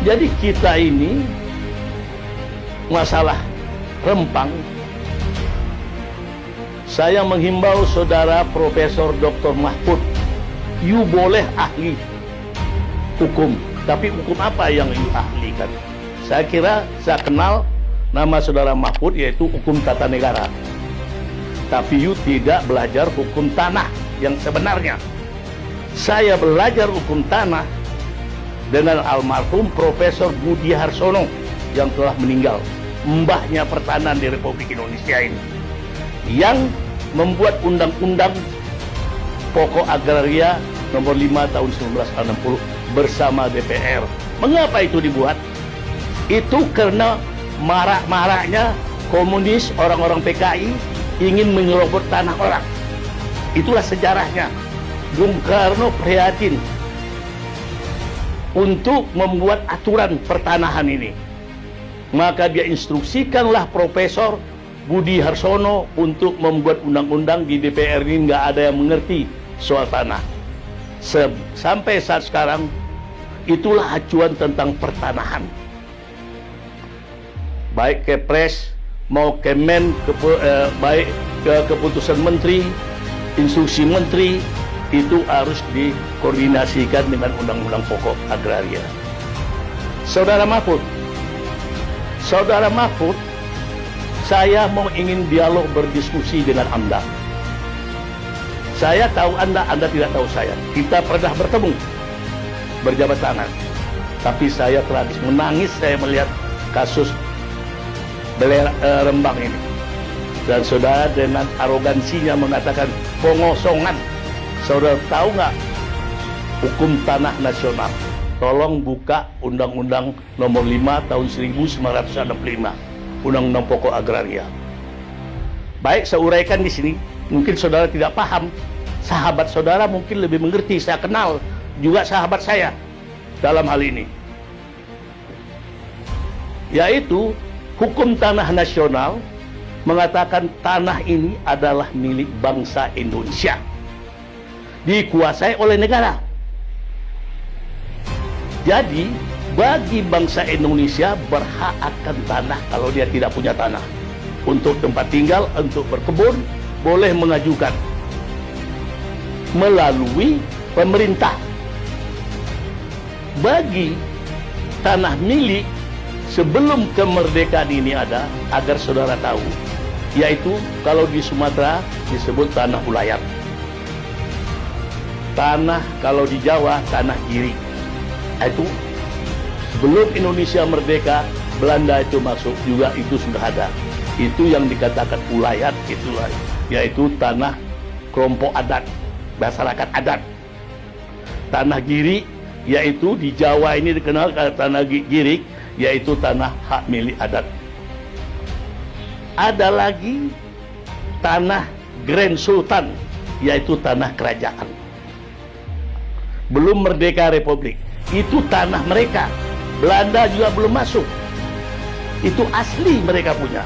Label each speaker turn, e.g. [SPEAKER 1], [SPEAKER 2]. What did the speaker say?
[SPEAKER 1] Jadi kita ini masalah Rempang, saya menghimbau saudara Profesor Dr. Mahfud, you boleh ahli hukum, tapi hukum apa yang you ahlikan? Saya kira saya kenal nama saudara Mahfud yaitu hukum tata negara, tapi you tidak belajar hukum tanah yang sebenarnya. Saya belajar hukum tanah dengan almarhum Profesor Budi Harsono yang telah meninggal, mbahnya pertanahan di Republik Indonesia ini, yang membuat undang-undang pokok agraria nomor 5 tahun 1960 bersama DPR. Mengapa itu dibuat? Itu karena marak-maraknya komunis, orang-orang PKI ingin menyerobot tanah orang. Itulah sejarahnya. Bung Karno prihatin untuk membuat aturan pertanahan ini. Maka dia instruksikanlah Profesor Budi Harsono untuk membuat undang-undang. Di DPR ini nggak ada yang mengerti soal tanah. Sampai saat sekarang, itulah acuan tentang pertanahan. Baik Kepres, mau Kemen, baik keputusan Menteri, instruksi Menteri, itu harus dikoordinasikan dengan undang-undang pokok agraria. Saudara Mahfud, saya mau ingin dialog berdiskusi dengan Anda. Saya tahu Anda tidak tahu saya. Kita pernah bertemu, berjabat tangan. Tapi saya telah menangis saya melihat kasus Rembang ini. Dan saudara dengan arogansinya mengatakan pengosongan. Saudara tahu nggak hukum tanah nasional? Tolong buka Undang-Undang Nomor 5 Tahun 1965, Undang-Undang Pokok Agraria. Baik, saya uraikan di sini. Mungkin saudara tidak paham. Sahabat saudara mungkin lebih mengerti. Saya kenal juga sahabat saya dalam hal ini. Yaitu hukum tanah nasional mengatakan tanah ini adalah milik bangsa Indonesia, dikuasai oleh negara. Jadi bagi bangsa Indonesia berhak akan tanah. Kalau dia tidak punya tanah untuk tempat tinggal, untuk berkebun, boleh mengajukan melalui pemerintah. Bagi tanah milik sebelum kemerdekaan ini ada, agar saudara tahu, yaitu kalau di Sumatera disebut tanah ulayat. Tanah kalau di Jawa tanah giri. Itu sebelum Indonesia merdeka, Belanda itu masuk juga, itu sudah ada. Itu yang dikatakan ulayat, itulah yaitu tanah kelompok adat, masyarakat adat. Tanah giri yaitu di Jawa ini dikenal tanah girik, yaitu tanah hak milik adat. Ada lagi tanah Grand Sultan, yaitu tanah kerajaan. Belum merdeka Republik, itu tanah mereka. Belanda juga belum masuk. Itu asli mereka punya.